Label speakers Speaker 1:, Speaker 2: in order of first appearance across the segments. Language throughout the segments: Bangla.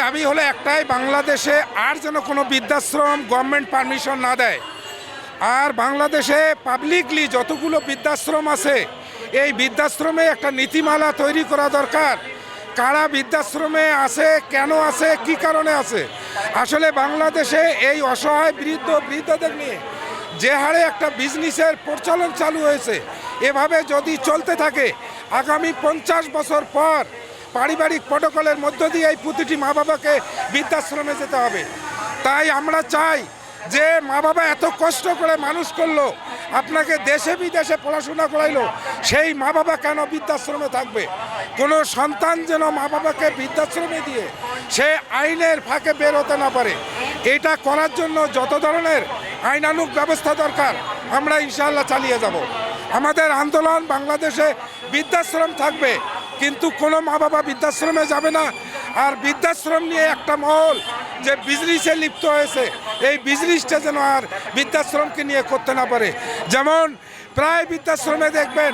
Speaker 1: দাবি হলো একটাই, বাংলাদেশে আর যেন কোনো বৃদ্ধাশ্রম গভর্নমেন্ট পারমিশন না দেয়। আর বাংলাদেশে পাবলিকলি যতগুলো বৃদ্ধাশ্রম আছে এই বৃদ্ধাশ্রমে একটা নীতিমালা তৈরি করা দরকার। কারা বৃদ্ধাশ্রমে আছে, কেন আছে, কি কারণে আছে। আসলে বাংলাদেশে এই অসহায় বৃদ্ধদের নিয়ে যে হারে একটা বিজনেসের প্রচলন চালু হয়েছে, এভাবে যদি চলতে থাকে আগামী 50 বছর পর পারিবারিক প্রটোকলের মধ্য দিয়ে এই প্রতিটি মা বাবাকে বৃদ্ধাশ্রমে যেতে হবে। তাই আমরা চাই যে মা বাবা এত কষ্ট করে মানুষ করলো, আপনাকে দেশে বিদেশে পড়াশোনা করাইলো, সেই মা বাবা কেন বৃদ্ধাশ্রমে থাকবে। কোনো সন্তান যেন মা বাবাকে বৃদ্ধাশ্রমে দিয়ে সে আইনের ফাঁকে বের হতে না পারে। এটা করার জন্য যত ধরনের আইনানুগ ব্যবস্থা দরকার আমরা ইনশাআল্লাহ চালিয়ে যাব। আমাদের আন্দোলন বাংলাদেশে বৃদ্ধাশ্রম থাকবে, কিন্তু কোনো মা বাবা বৃদ্ধাশ্রমে যাবে না। আর বৃদ্ধাশ্রম নিয়ে একটা মহল যে বিজনেসে লিপ্ত হয়েছে, এই বিজনেসটা যেন আর বৃদ্ধাশ্রমকে নিয়ে করতে না পারে। যেমন প্রায় বৃদ্ধাশ্রমে দেখবেন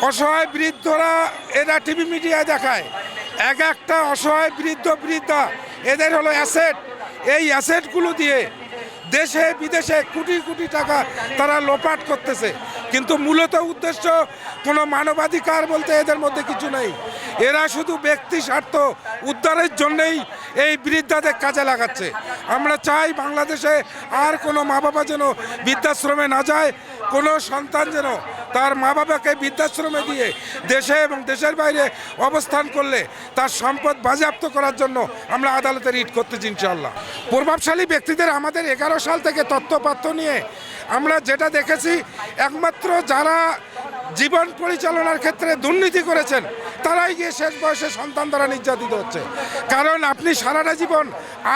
Speaker 1: অসহায় বৃদ্ধরা, এরা টিভি মিডিয়ায় দেখায় এক একটা অসহায় বৃদ্ধা, এদের হলো অ্যাসেট। এই অ্যাসেটগুলো দিয়ে দেশে বিদেশে কোটি কোটি টাকা তারা লোপাট করতেছে, কিন্তু মূলত উদ্দেশ্য কোনো মানবাধিকার বলতে এদের মধ্যে কিছু নেই। এরা শুধু ব্যক্তি স্বার্থ উদ্ধারের জন্যেই এই বৃদ্ধাদের কাজে লাগাচ্ছে। আমরা চাই বাংলাদেশে আর কোনো মা বাবা যেন বৃদ্ধাশ্রমে না যায়, কোনো সন্তান যেন তার মা বাবাকে বৃদ্ধাশ্রমে দিয়ে দেশে এবং দেশের বাইরে অবস্থান করলে তার সম্পদ বাজেয়াপ্ত করার জন্য আমরা আদালতে রিট করতেছি ইনশাআল্লাহ। প্রভাবশালী ব্যক্তিদের আমাদের 11 সাল থেকে তথ্যপাত্র নিয়ে আমরা যেটা দেখেছি, একমাত্র যারা জীবন পরিচালনার ক্ষেত্রে দুর্নীতি করেছেন তারাই গিয়ে শেষ বয়সে সন্তান দ্বারা নির্যাতিত হচ্ছে। কারণ আপনি সারাটা জীবন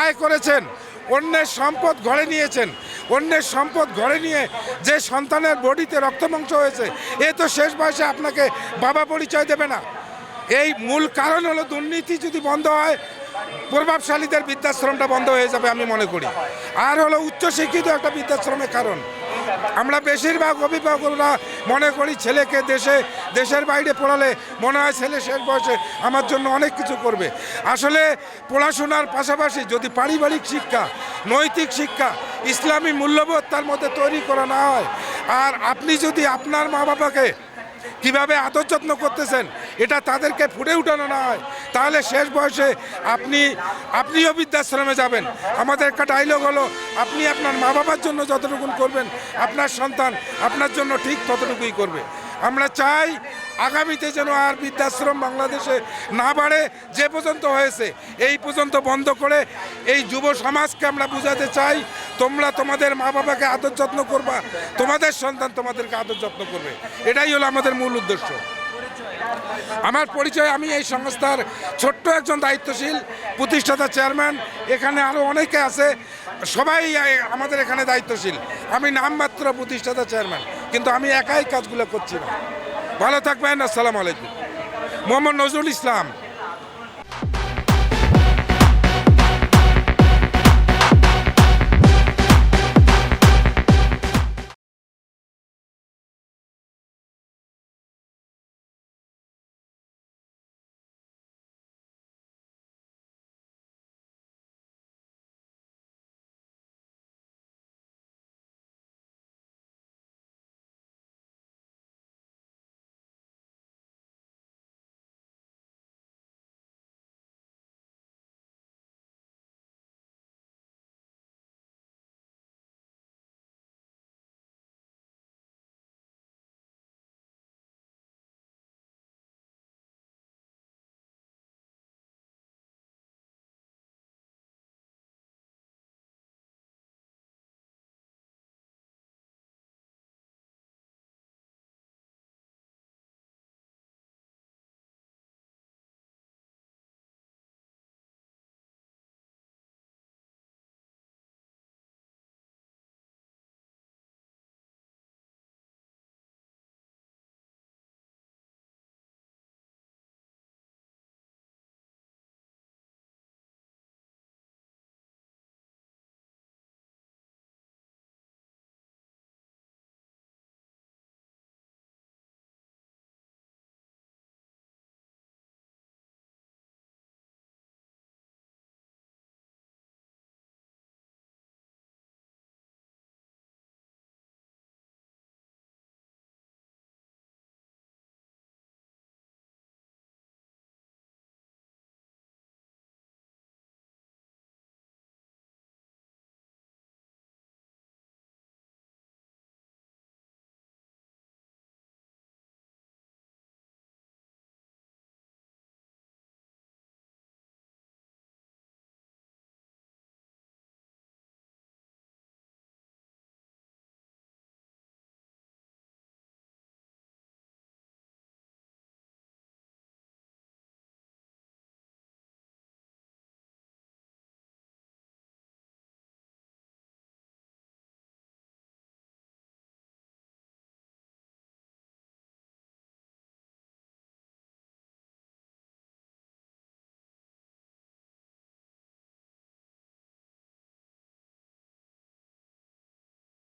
Speaker 1: আয় করেছেন, অন্যের সম্পদ ঘরে নিয়েছেন, অন্যের সম্পদ ঘরে নিয়ে যে সন্তানের বডিতে রক্তমাংস হয়েছে, এ তো শেষ বয়সে আপনাকে বাবা পরিচয় দেবে না। এই মূল কারণ হলো দুর্নীতি যদি বন্ধ হয়, প্রভাবশালীদের বৃদ্ধাশ্রমটা বন্ধ হয়ে যাবে আমি মনে করি। আর হলো উচ্চশিক্ষিত একটা বৃদ্ধাশ্রমের কারণ, আমরা বেশিরভাগ অভিভাবকরা মনে করি ছেলেকে দেশের বাইরে পড়ালে মনে হয় ছেলে শেষ বয়সে আমার জন্য অনেক কিছু করবে। আসলে পড়াশোনার পাশাপাশি যদি পারিবারিক শিক্ষা, নৈতিক শিক্ষা, ইসলামী মূল্যবোধ তার মধ্যে তৈরি করা না হয়, আর আপনি যদি আপনার মা বাবাকে কিভাবে আদর যত্ন করতেছেন এটা তাদেরকে ফুটে উঠানো না হয়, তাহলে শেষ বয়সে আপনিও বৃদ্ধাশ্রমে যাবেন। আমাদের একটা ডায়লগ হলো, আপনি আপনার মা বাবার জন্য যতটুকু করবেন আপনার সন্তান আপনার জন্য ঠিক ততটুকুই করবে। আমরা চাই আগামীতে যেন আর বৃদ্ধাশ্রম বাংলাদেশে না বাড়ে। যে পর্যন্ত হয়েছে এই পর্যন্ত বন্ধ করে এই যুব সমাজকে আমরা বুঝাতে চাই, তোমরা তোমাদের মা বাবাকে আদর যত্ন করবা, তোমাদের সন্তান তোমাদেরকে আদর যত্ন করবে। এটাই হলো আমাদের মূল উদ্দেশ্য। আমার পরিচয়, আমি এই সংস্থার ছোট্ট একজন দায়িত্বশীল প্রতিষ্ঠাতা চেয়ারম্যান। এখানে আরও অনেকে আছে, সবাই আমাদের এখানে দায়িত্বশীল। আমি নামমাত্র প্রতিষ্ঠাতা চেয়ারম্যান, কিন্তু আমি একাই কাজগুলো করছি না। ভালো থাকবেন। আসসালামু আলাইকুম। মোহাম্মদ নজরুল ইসলাম।